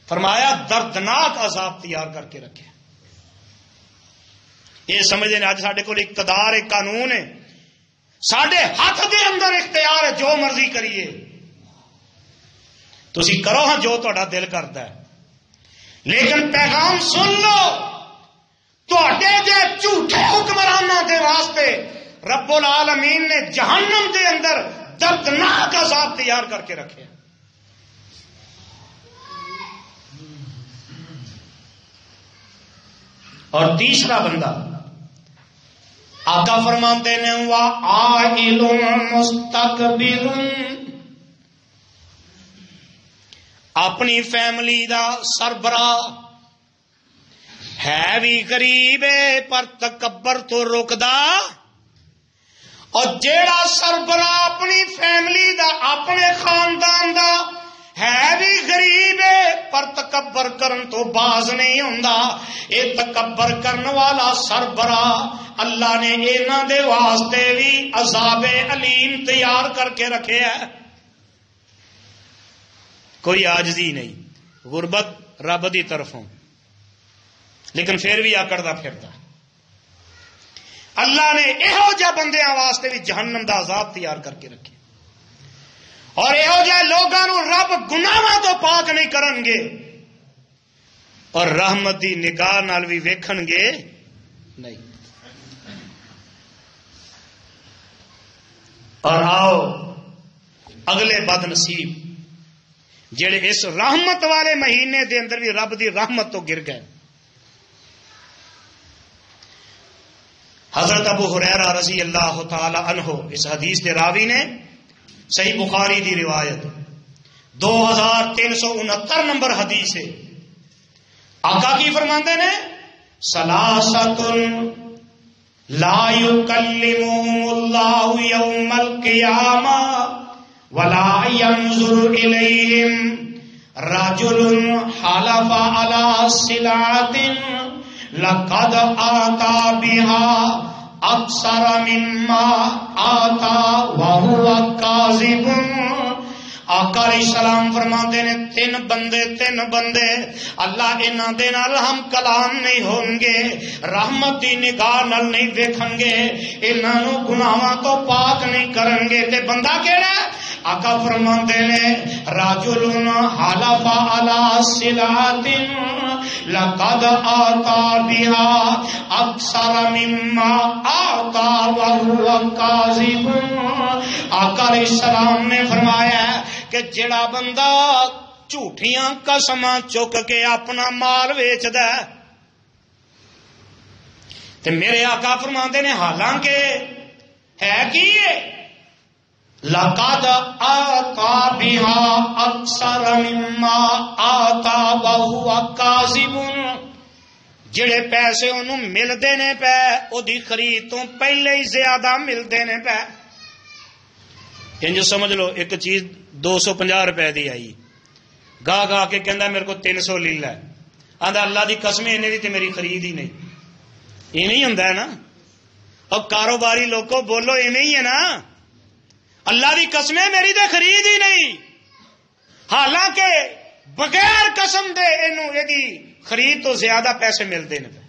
فرمایا دردناک عذاب تیار کر کے رکھے۔ یہ سمجھے اج ساڈے کول اقتدار ہے، قانون ہے، ساڈے ہاتھ دے اندر اختیار ہے، جو مرضی کریے، تسی کرو ہاں جو تہاڈا دل کردا ہے، لیکن پیغام سن لو، تہاڈے دے جھوٹے حکمرانوں دے واسطے رب العالمین نے جہنم دے اندر دردناک عذاب تیار کر کے رکھے۔ اور تیسرا بندہ آقا فرماتے ہیں وَعَائِلٌ مُسْتَكْبِرٌ، اپنی فیملی دا سربراہ ہے بھی غریب ہے پر تکبر تو رکدا، اور جیڑا سربراہ اپنی فیملی دا اپنے خاندان دا ہے بھی غریب ہے پر تکبر کرن تو باز نہیں ہوندا، اے تکبر کرن والا سربراہ اللہ نے انہاں دے واسطے بھی عذاب علیم تیار کر کے رکھے ہے۔ کوئی عاجزی نہیں، غربت رب دی طرفوں، لیکن پھر بھی آکڑدا پھردا۔ اللہ نے یہو جہ بندیاں واسطے بھی جہنم دا عذاب تیار کر کے رکھے، اور یہو جہ لوگاں نو رب گناہاں تو پاک نہیں کرن گے اور رحمت دی نگاہ نال بھی ویکھن گے نہیں۔ اور آؤ اگلے بد نصیب جڑے اس رحمت والے مہینے دے اندر بھی رب دی رحمت تو گر گئے۔ حضرت ابو ہریرہ رضی اللہ تعالی عنہ اس حدیث کے راوی نے، صحیح بخاری دی روایت 2369 نمبر حدیث ہے، آقا کی فرماندے نے ثلاثۃ لا یکلمہم اللہ یوم القیامہ ولا ينظر الیہم رجل حلف علی صلعۃ لقد آتا بها اکثر مما آتا وہو کاذب۔ آقا علیہ السلام فرماتے ہیں تین بندے اللہ انہاں دے نال ہم کلام نہیں ہوں گے، رحمت دی نگاہ نال نہیں دیکھیں گے، انہاں نو گناہاں تو پاک نہیں کریں گے۔ تے بندہ کیڑا ہے؟ آقا فرماتے ہیں رجل حلف علی صلعۃ لقد آتا بها اکثر مما آتا وہو کاذب۔ آقا علیہ السلام نے فرمایا کہ جڑا بندہ جھوٹیاں قسماں چک کے اپنا مال ویچدا ہے، تے میرے آقا فرماندے نے حالانکہ ہے کی لقد آتا بها اکثر مما آتا وہو کاذب، جڑے پیسے انہوں ملتے نے پے او دی خرید تو پہلے ہی زیادہ ملتے نے پے۔ انجو سمجھ لو ایک چیز 250 روپے دی آئی، گاہ گاہ کے کہندا میرے کو 300 لے لے، آندا اللہ دی قسم انہیں دی تے میری خرید ہی نہیں۔ یہ نہیں ہوندا ہے نا؟ اب کاروباری لوگوں بولو یہ نہیں ہے نا؟ اللہ دی قسم میری تے خرید ہی نہیں، حالانکہ بغیر قسم دے اینوں ایدی خرید تو زیادہ پیسے ملتے ہیں۔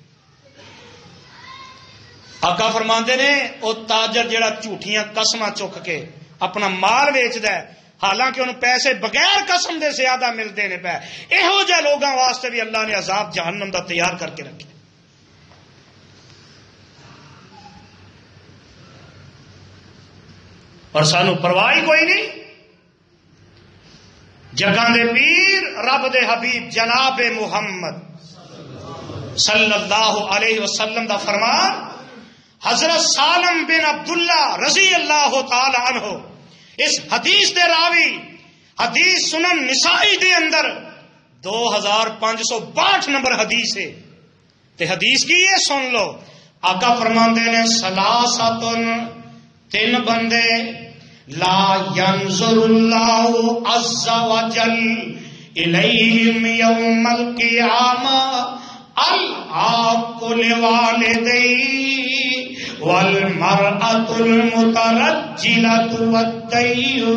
آقا فرماندے نے او تاجر جڑا جھوٹیاں قسماں چک کے اپنا مال ویچدا ہے حالانکہ انہوں پیسے بغیر قسم دے زیادہ ملتے ہیں پے، یہو جہ لوگاں واسطے بھی اللہ نے عذاب جہنم دا تیار کر کے رکھے۔ اور سانو پرواہ کوئی نہیں، جگہ دے پیر رب دے حبیب جناب محمد صلی اللہ علیہ وسلم دا فرمان حضرت سالم بن عبداللہ رضی اللہ تعالی عنہ اس حدیث دے راوی، حدیث سنن نسائی دے اندر 2562 نمبر حدیث ہے، تے حدیث کی یہ سن لو، آقا فرماندے نے سلاساتن، تین بندے، لا ينظر اللہ عز وجل الیہم یوم القیامہ العاق لوالدی والمرأة المترجلة والدیوس۔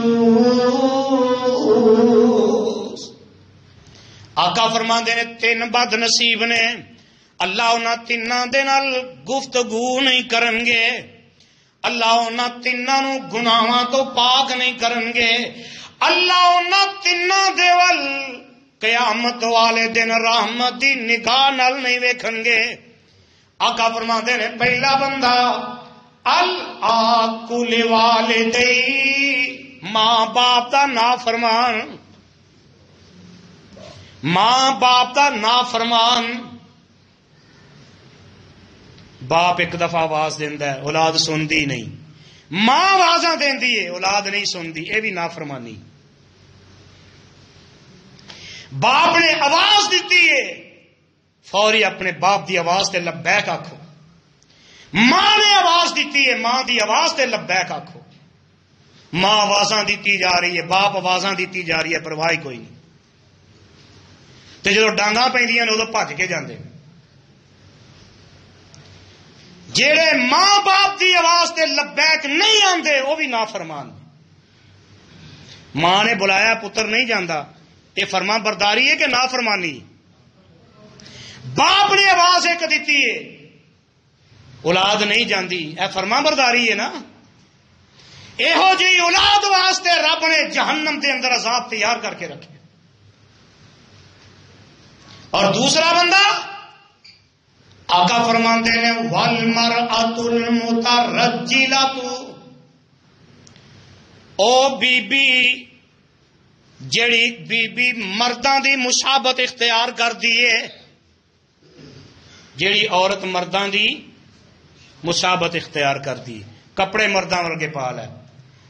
آقا فرماندے نے تین بد نصیب نے، اللہ انہاں تیناں دے نال گفتگو نہیں کرن گے، اللہ انہاں تیناں نو گناہاں تو پاک نہیں کرن گے، اللہ انہاں تیناں دے ول قیامت والے دن رحمت دی نگاہ نال نہیں ویکھن گے۔ آقا فرماندے نے پہلا بندہ العاق لوالدی، ماں باپ دا نافرمان، ماں باپ دا نافرمان۔ باپ ایک دفعہ آواز دیندا ہے، اولاد سندی نہیں، ماں آوازاں دیندی ہے، اولاد نہیں سندی، یہ بھی نافرمانی۔ باپ نے آواز دیتی ہے، فوری اپنے باپ دی آواز تے لبیک آکھو۔ ماں نے آواز دیتی ہے، ماں دی آواز تے لبیک آکھو۔ ماں آوازاں دیتی جا رہی ہے، باپ آوازاں دیتی جا رہی ہے، پرواہ کوئی نہیں۔ تے جدوں ڈانگاں پیندیاں نے ادوں بھج کے جاندے۔ جیڑے ماں باپ دی آواز تے لبیک نہیں آندے وہ بھی نافرمان۔ ماں نے بلایا پتر نہیں جاندا، یہ فرما برداری ہے کہ نافرمانی؟ باپ نے آواز ایک دیتی ہے، اولاد نہیں جاندی، اے فرما برداری ہے نا؟ یہو جی اولاد واسطے رب نے جہنم دے اندر عذاب تیار کر کے رکھے۔ اور دوسرا بندہ آقا فرماندے نے والمرأۃ المترجلۃ، او بی بی جڑی بی بی مرداں دی مشابت اختیار کر دیے، جڑی عورت مرداں دی مشابت اختیار کر دی، کپڑے مرداں ورگے پا لے،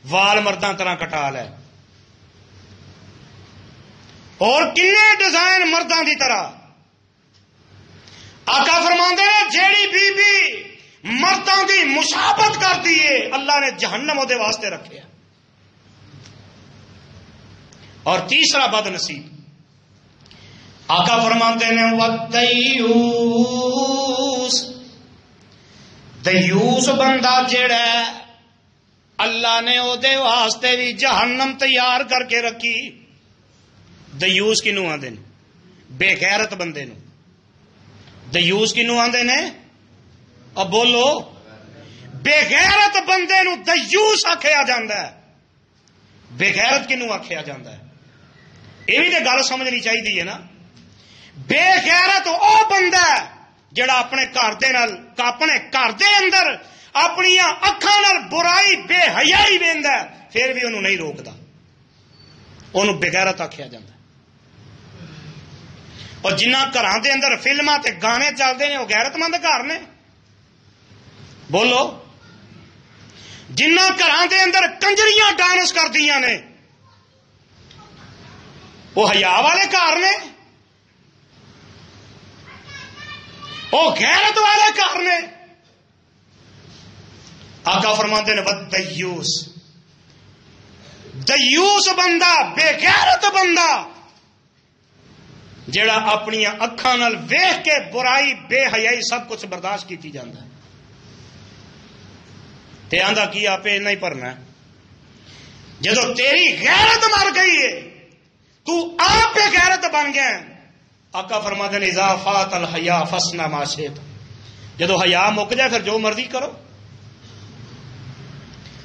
وال مرداں طرح کٹا لے، اور کنے ڈیزائن مرداں دی طرح۔ آقا فرماندے نے جیڑی بی بی مرداں دی مشابت کر دیے، اللہ نے جہنم دے واسطے رکھے۔ اور تیسرا بد نصیب آقا فرماندے نے والدیوس، دیوس بندہ جیڑا ہے اللہ نے او دے واسطے بھی جہنم تیار کر کے رکھی۔ دیوس کنوں آندے نے؟ بے غیرت بندے نو۔ دیوس کنوں آندے نے؟ اب بولو، بے غیرت بندے نو دیوس آکھیا جاندا ہے۔ بے غیرت کنوں آکھیا جاندا ہے؟ یہ بھی تو گل سمجھنی چاہیے نا۔ بے غیرت او بندہ ہے جڑا اپنے گھر دے اندر اپنی اکھاں نال برائی بے حیائی ویندا ہے، پھر بھی انہوں نہیں روکدا، انہوں بے غیرت آکھیا جاندا ہے۔ اور جنہ گھراں دے اندر فلماں تے گانے چلتے ہیں وہ غیرت مند گھر نے؟ بولو، جنہ گھراں دے اندر کنجریاں ڈانس کردیاں نے وہ حیا والے گھر نے؟ وہ غیرت والے گھر نے؟ آقا فرماتے نے دیوس، دیوس بندہ، بے غیرت بندہ جڑا اپنی اکھاں نال ویکھ کے برائی بے حیائی سب کچھ برداشت کیتی جاندا ہے، تے آندا کی آپ نہیں بھرنا ہے۔ جدو تیری غیرت مر گئی ہے، تو آپ بے غیرت بن گیا۔ آقا فرماتے ہیں اذا فات الحیا فصنع ما شئت، جدو حیا مک جائے پھر جو مرضی کرو۔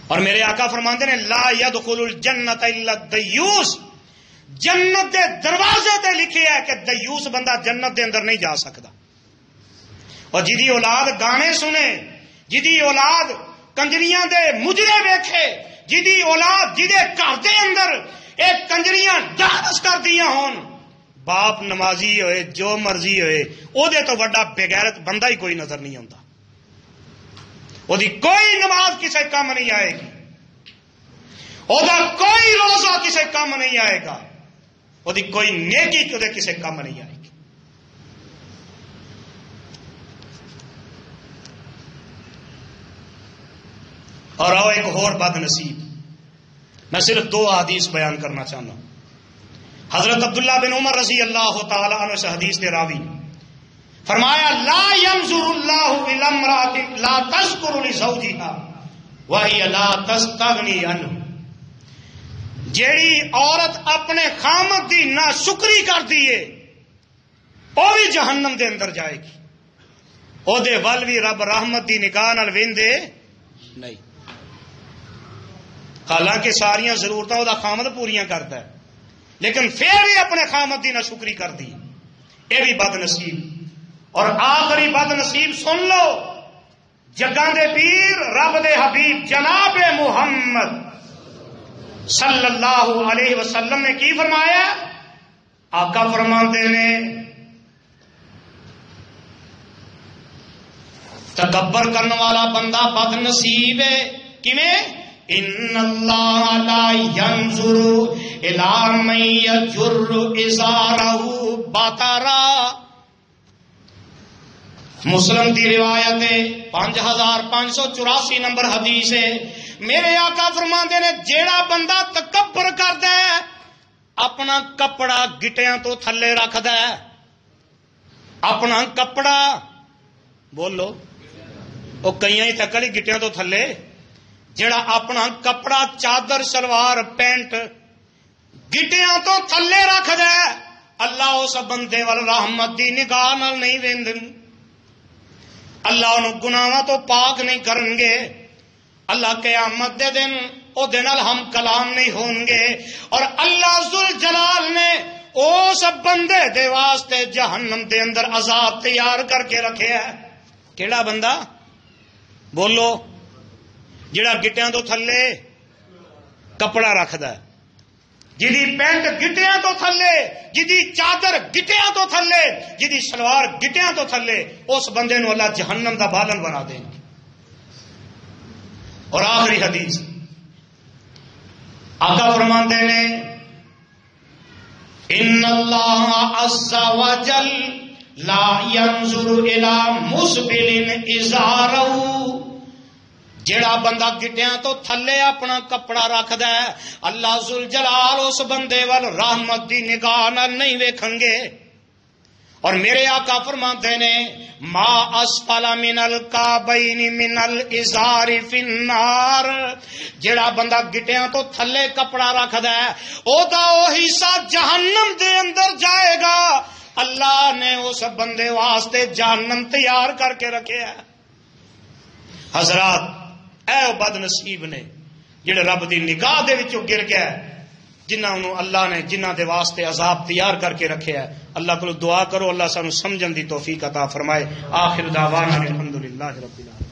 اور میرے آقا فرماتے ہیں لا يدخل الجنت الا الدیوس، جنت دے دروازے تے لکھے ہے کہ دیوس بندہ جنت دے اندر نہیں جا سکتا۔ اور جدی اولاد گانے سنے، جدی اولاد کنجریاں دے مجرے ویکھے، جدی اولاد جدے گھر دے اندر ایک کنجریاں ڈانس کر دیا ہون، باپ نمازی ہوئے جو مرضی ہوئے او دے تو وڈا بے غیرت بندہ ہی کوئی نظر نہیں آتا۔ وہ دی کوئی نماز کسے کام نہیں آئے گی، وہ دا کوئی روزہ کسے کام نہیں آئے گا، وہ دی کوئی نیکی کسے کام نہیں آئے گی۔ اور آؤ ایک اور بد نصیب، میں صرف 2 حدیث بیان کرنا چاہتا ہوں۔ حضرت عبداللہ بن عمر رضی اللہ تعالی عنہ سے حدیث دے راوی فرمایا لا ينظر الله الى امرأة لا تذكر لزوجها وهي لا تستغني عنه، جیڑی عورت اپنے خامد دی نا شکری کر دیے وہ بھی جہنم دے اندر جائے گی، او دے ول بھی رب رحمت دی نگاہ نال ویندے نہیں، حالانکہ ساریاں ضرورتاں او دا خامد پوریاں کرتا ہے لیکن پھر بھی اپنے خامد دی نا شکری کر دی، یہ بھی بد نصیب۔ اور آخری بد نصیب سن لو، جگاں دے پیر رب دے حبیب جناب محمد صلی اللہ علیہ وسلم نے کی فرمایا؟ آقا فرماتے نے تکبر کرنے والا بندہ بد نصیب ہے۔ کیویں؟ ان اللہ لا ينظر الى من يجر ازارہ بطرا، مسلم دی روایت ہے 5584 نمبر حدیث ہے، میرے آقا فرماندے نے جیڑا بندہ تکبر کردا ہے اپنا کپڑا گٹیاں تو تھلے رکھدا ہے، اپنا کپڑا بولو او کئیاں ہی تکڑی گٹیاں تو تھلے، جڑا اپنا کپڑا چادر شلوار پینٹ گٹیاں تو تھلے رکھدا ہے اللہ اس بندے وال رحمت دی نگاہ نال نہیں ویندے، اللہ انہوں گناہاں تو پاک نہیں کرن گے، اللہ قیامت دے دن او دن ہم کلام نہیں ہون گے، اور اللہ ذوالجلال نے اس بندے دے واسطے جہنم دے اندر عذاب تیار کر کے رکھے ہے۔ کیڑا بندہ؟ بولو، جڑا گٹیاں تو تھلے کپڑا رکھدا ہے، جدی پینٹ گٹیاں تو تھلے، جدی چادر گٹیاں تو تھلے، جدی شلوار گٹیاں تو تھلے، اس بندے نو اللہ جہنم دا بالن بنا دیں گے۔ اور آخری حدیث آقا فرماندے نے ان اللہ عز وجل لا ينظر الى مسبل ازارہ، جیڑا بندہ گٹیاں تو تھلے اپنا کپڑا رکھدا ہے اللہ ذوالجلال اس بندے وال رحمت دی نگاہ نال نہیں ویکھن گے۔ اور میرے آقا فرماتے نے ما اسفل من الکعبین من الازار فی النار، جیڑا بندہ گٹیاں تو تھلے کپڑا رکھدا ہے او دا او حصہ جہنم دے اندر جائے گا، اللہ نے اس بندے واسطے جہنم تیار کر کے رکھے ہے۔ حضرات اے بد نصیب نے جڑے رب دی نگاہ دے وچوں گر گیا، جنہاں اللہ نے جنہاں دے واسطے عذاب تیار کر کے رکھے ہے۔ اللہ کو دعا کرو اللہ سانو سمجھن دی توفیق عطا فرمائے۔ آخر دعوانا الحمدللہ رب العالمین۔